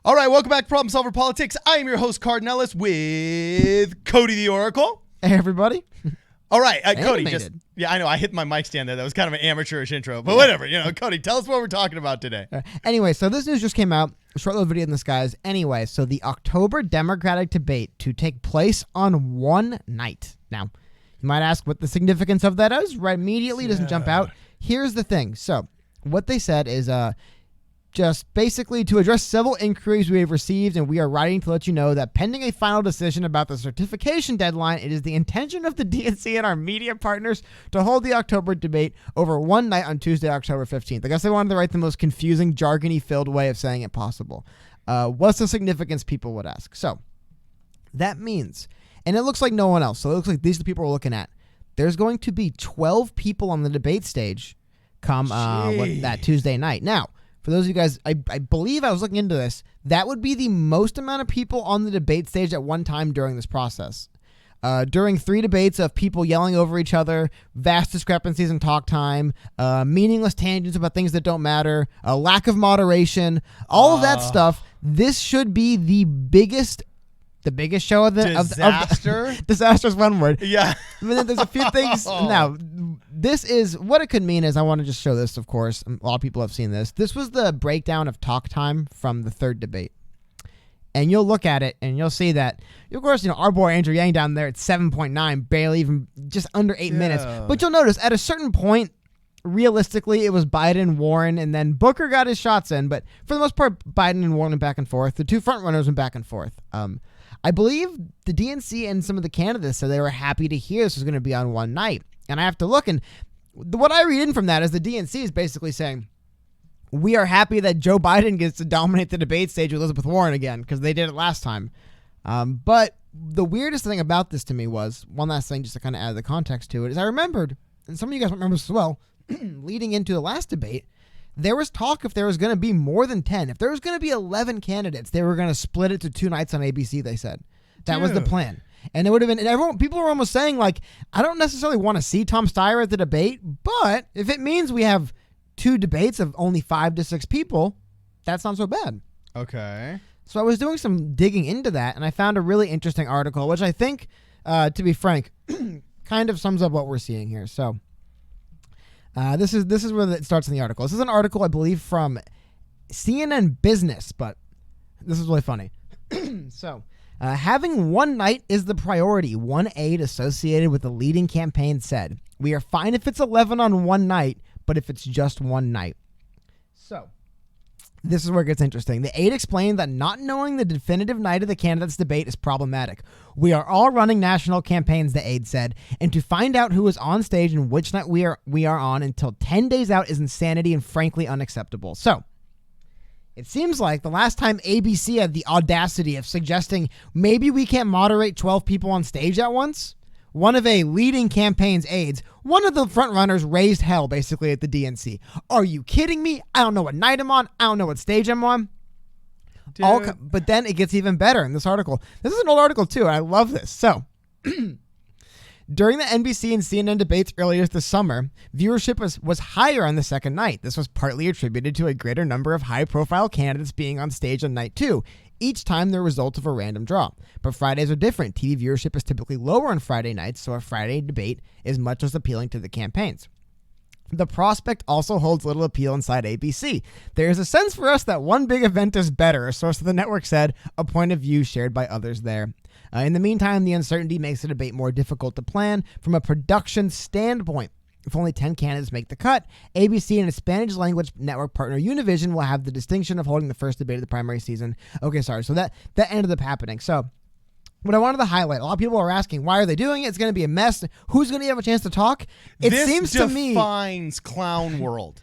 All right, welcome back to Problem Solver Politics. I am your host, Cardinellis, with Cody the Oracle. Hey, everybody. All right, Cody, I know, I hit my mic stand there. That was kind of an amateurish intro, but whatever. Cody, tell us what we're talking about today. Anyway, so this news just came out. A short little video in the skies. Anyway, so the October Democratic debate to take place on one night. Now, you might ask what the significance of that is. Right, immediately doesn't jump out. Here's the thing. So what they said is just basically to address several inquiries we have received, and we are writing to let you know that pending a final decision about the certification deadline, it is the intention of the DNC and our media partners to hold the October debate over one night on Tuesday, October 15th. I guess they wanted to write the most confusing, jargony-filled way of saying it possible. What's the significance, people would ask? So that means, and it looks like no one else, so it looks like these are the people we're looking at. There's going to be 12 people on the debate stage come that Tuesday night. Now, for those of you guys, I believe I was looking into this. That would be the most amount of people on the debate stage at one time during this process. During 3 debates of people yelling over each other, vast discrepancies in talk time, meaningless tangents about things that don't matter, a lack of moderation, all of that stuff, this should be the biggest show of the disaster. Disaster is one word. Yeah. I mean, there's a few things. Now, this is what it could mean is I want to just show this, of course. A lot of people have seen this. This was the breakdown of talk time from the third debate. And you'll look at it and you'll see that, of course, our boy Andrew Yang down there at 7.9, barely even just under 8 minutes. But you'll notice at a certain point, realistically, it was Biden, Warren, and then Booker got his shots in. But for the most part, Biden and Warren went back and forth. The two front runners went back and forth. I believe the DNC and some of the candidates said they were happy to hear this was going to be on one night. And I have to look, and what I read in from that is the DNC is basically saying, we are happy that Joe Biden gets to dominate the debate stage with Elizabeth Warren again, because they did it last time. But the weirdest thing about this to me was, one last thing just to kind of add the context to it, is I remembered, and some of you guys remember this as well, leading into the last debate, there was talk if there was going to be more than 10. If there was going to be 11 candidates, they were going to split it to 2 nights on ABC, they said. That was the plan. And it would have been, and people were almost saying, like, I don't necessarily want to see Tom Steyer at the debate, but if it means we have 2 debates of only 5 to 6 people, that's not so bad. Okay. So I was doing some digging into that, and I found a really interesting article, which I think, to be frank, kind of sums up what we're seeing here. So this is where it starts in the article. This is an article, I believe, from CNN Business, but this is really funny. So, having one night is the priority, one aide associated with the leading campaign said. We are fine if it's 11 on one night, but if it's just one night. So, this is where it gets interesting. The aide explained that not knowing the definitive night of the candidates' debate is problematic. We are all running national campaigns, the aide said, and to find out who is on stage and which night we are on until 10 days out is insanity and frankly unacceptable. So, it seems like the last time ABC had the audacity of suggesting maybe we can't moderate 12 people on stage at once, one of a leading campaign's aides, one of the frontrunners raised hell basically at the DNC. Are you kidding me? I don't know what night I'm on. I don't know what stage I'm on. But then it gets even better in this article. This is an old article too, and I love this. So, during the NBC and CNN debates earlier this summer, viewership was higher on the second night. This was partly attributed to a greater number of high-profile candidates being on stage on night 2, each time the result of a random draw. But Fridays are different. TV viewership is typically lower on Friday nights, so a Friday debate is much less appealing to the campaigns. The prospect also holds little appeal inside ABC. There is a sense for us that one big event is better, a source of the network said, a point of view shared by others there. In the meantime, the uncertainty makes the debate more difficult to plan from a production standpoint. If only 10 candidates make the cut, ABC and its Spanish language network partner Univision will have the distinction of holding the first debate of the primary season. Okay, sorry. So that ended up happening. So what I wanted to highlight, a lot of people are asking, why are they doing it? It's going to be a mess. Who's going to have a chance to talk? This defines clown world.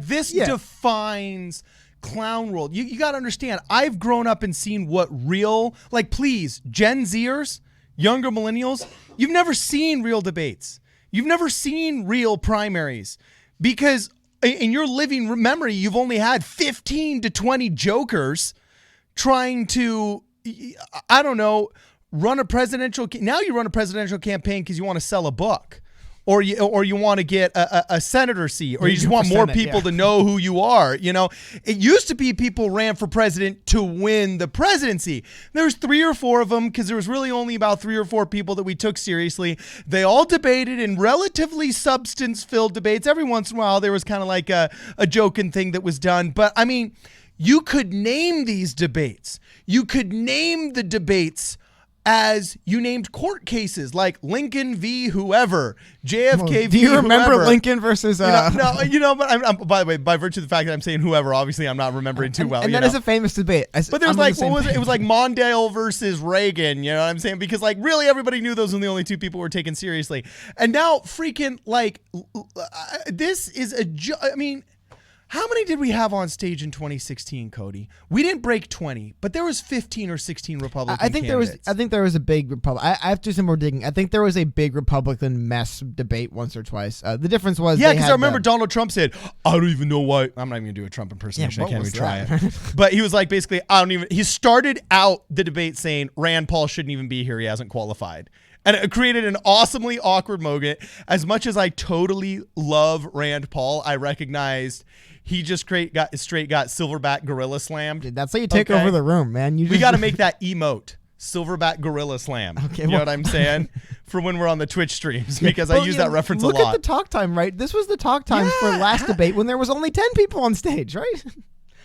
This defines clown world. You got to understand, I've grown up and seen what real, please, Gen Zers, younger millennials, you've never seen real debates. You've never seen real primaries because in your living memory, you've only had 15 to 20 jokers trying to, I don't know, run a presidential. Now you run a presidential campaign because you want to sell a book or you want to get a senator seat, or you just want more Senate, people to know who you are. You know, it used to be people ran for president to win the presidency. There was 3 or 4 of them because there was really only about 3 or 4 people that we took seriously. They all debated in relatively substance-filled debates. Every once in a while, there was kind of like a joking thing that was done. But I mean, you could name these debates. You could name the debates as you named court cases like Lincoln v. whoever, JFK v. Do you remember whoever. Lincoln versus? No, but I'm by the way, by virtue of the fact that I'm saying whoever, obviously I'm not remembering too well. And that is a famous debate. But there's like, what was it? It was like Mondale versus Reagan. You know what I'm saying? Because like really everybody knew those were the only 2 people who were taken seriously. And now freaking like this is I mean, how many did we have on stage in 2016, Cody? We didn't break 20, but there was 15 or 16 Republican candidates. I think there was a big Republican. I have to do some more digging. I think there was a big Republican mess debate once or twice. The difference was because I remember Donald Trump said, "I don't even know why." I'm not even gonna do a Trump impersonation. I can't even try it. But he was like, basically, He started out the debate saying Rand Paul shouldn't even be here. He hasn't qualified. And it created an awesomely awkward moment. As much as I totally love Rand Paul, I recognized he just got silverback gorilla slammed. Dude, that's how you take over the room, man. We got to make that emote, silverback gorilla slam. Okay, you know what I'm saying? For when we're on the Twitch streams, because I use that reference a lot. Look at the talk time, right? This was the talk time for last debate when there was only 10 people on stage, right?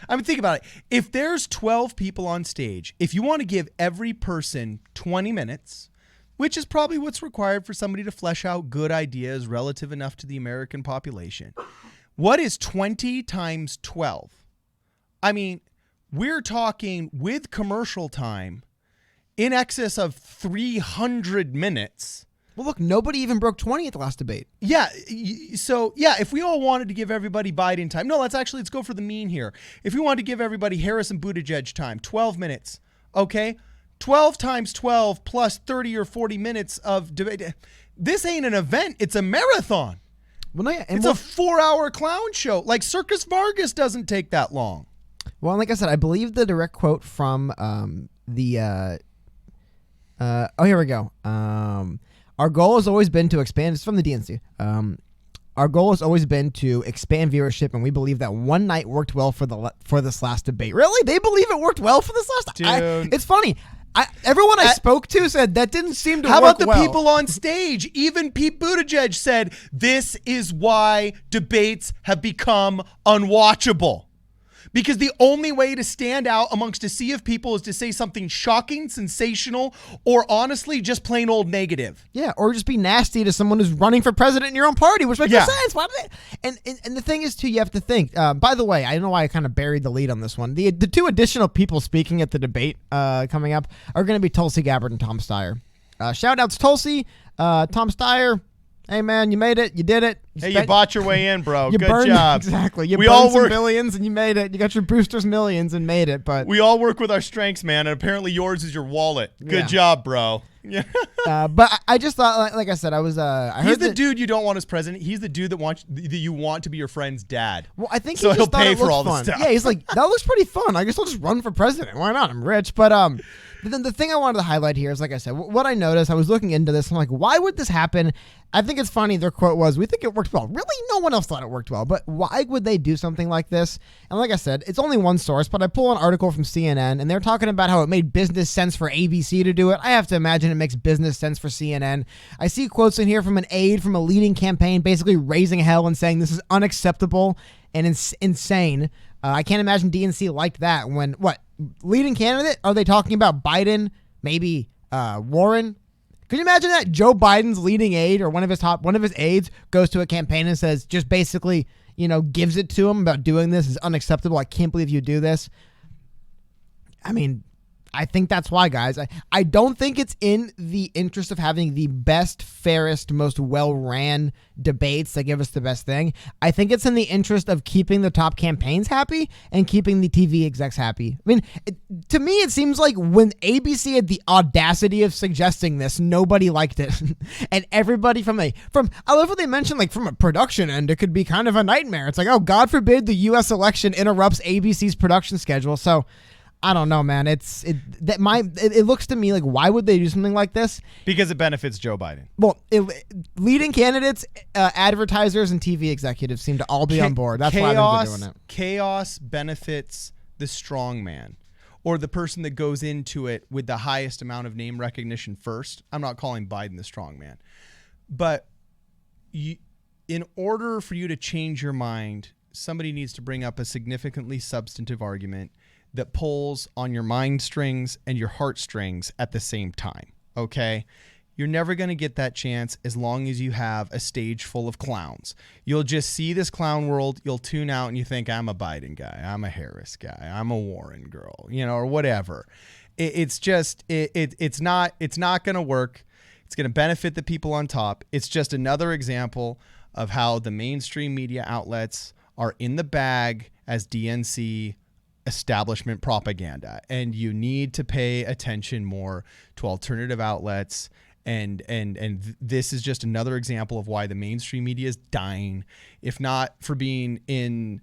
I mean, think about it. If there's 12 people on stage, if you want to give every person 20 minutes, which is probably what's required for somebody to flesh out good ideas relative enough to the American population. What is 20 times 12? I mean, we're talking with commercial time in excess of 300 minutes. Well, look, nobody even broke 20 at the last debate. Yeah. So, if we all wanted to give everybody Biden time. No, let's go for the mean here. If we wanted to give everybody Harris and Buttigieg time, 12 minutes. Okay. 12 times 12 plus 30 or 40 minutes of debate. This ain't an event. It's a marathon. Well, no, it's a 4-hour clown show. Like Circus Vargas doesn't take that long. Well, like I said, I believe the direct quote from here we go. Our goal has always been to expand. It's from the DNC. Our goal has always been to expand viewership, and we believe that one night worked well for this last debate. Really? They believe it worked well for this last debate? It's funny. Everyone I spoke to said that didn't seem to work well. How about the people on stage? Even Pete Buttigieg said, this is why debates have become unwatchable. Because the only way to stand out amongst a sea of people is to say something shocking, sensational, or honestly just plain old negative. Yeah, or just be nasty to someone who's running for president in your own party, which makes no sense. Why do they? And the thing is, too, you have to think. By the way, I don't know why I kind of buried the lead on this one. The 2 additional people speaking at the debate coming up are going to be Tulsi Gabbard and Tom Steyer. Shout outs Tulsi, Tom Steyer. Hey, man, you made it. You did it. You bought your way in, bro. Good burned, job. Exactly. You burned some billions and you made it. You got your Brewster's Millions and made it. But we all work with our strengths, man, and apparently yours is your wallet. Good job, bro. Yeah. But I just thought, like I said, he's the dude you don't want as president. He's the dude that you want to be your friend's dad. Well, I think so he'll pay for all this stuff. Yeah, he's like, that looks pretty fun. I guess I'll just run for president. Why not? I'm rich. But then the thing I wanted to highlight here is, like I said, what I noticed, I was looking into this. I'm like, why would this happen? I think it's funny. Their quote was, "We think it worked well." Really, no one else thought it worked well. But why would they do something like this? And like I said, it's only one source, but I pull an article from CNN, and they're talking about how it made business sense for ABC to do it. I have to imagine it makes business sense for CNN. I see quotes in here from an aide from a leading campaign basically raising hell and saying this is unacceptable and insane. I can't imagine DNC liked that when, leading candidate? Are they talking about Biden, maybe Warren? Could you imagine that? Joe Biden's leading aide or one of his aides goes to a campaign and says, just basically, gives it to him about doing this is unacceptable. I can't believe you do this. I mean, I think that's why, guys. I don't think it's in the interest of having the best, fairest, most well-ran debates that give us the best thing. I think it's in the interest of keeping the top campaigns happy and keeping the TV execs happy. I mean, to me, it seems like when ABC had the audacity of suggesting this, nobody liked it. And everybody I love what they mentioned, like from a production end, it could be kind of a nightmare. It's like, oh, God forbid the U.S. election interrupts ABC's production schedule. So I don't know, man. It looks to me like, why would they do something like this? Because it benefits Joe Biden. Well, leading candidates, advertisers, and TV executives seem to all be on board. That's why they're doing it. Chaos benefits the strong man, or the person that goes into it with the highest amount of name recognition first. I'm not calling Biden the strong man, but in order for you to change your mind, somebody needs to bring up a significantly substantive argument that pulls on your mind strings and your heartstrings at the same time, okay? You're never going to get that chance as long as you have a stage full of clowns. You'll just see this clown world, you'll tune out, and you think, I'm a Biden guy, I'm a Harris guy, I'm a Warren girl, or whatever. It's not going to work. It's going to benefit the people on top. It's just another example of how the mainstream media outlets are in the bag as DNC establishment propaganda, and you need to pay attention more to alternative outlets. And this is just another example of why the mainstream media is dying, if not for being in,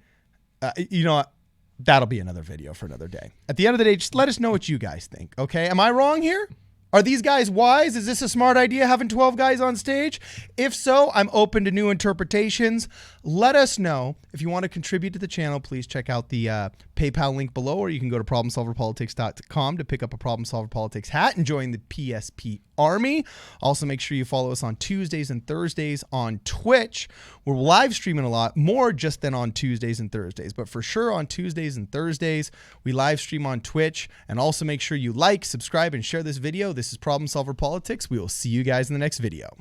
that'll be another video for another day. At the end of the day, just let us know what you guys think. Okay. Am I wrong here? Are these guys wise? Is this a smart idea, having 12 guys on stage? If so, I'm open to new interpretations. Let us know. If you want to contribute to the channel, please check out the PayPal link below, or you can go to problemsolverpolitics.com to pick up a Problem Solver Politics hat and join the PSP Army. Also, make sure you follow us on Tuesdays and Thursdays on Twitch. We're live streaming a lot more just than on Tuesdays and Thursdays, but for sure on Tuesdays and Thursdays, we live stream on Twitch. And also make sure you like, subscribe, and share this video. This is Problem Solver Politics. We will see you guys in the next video.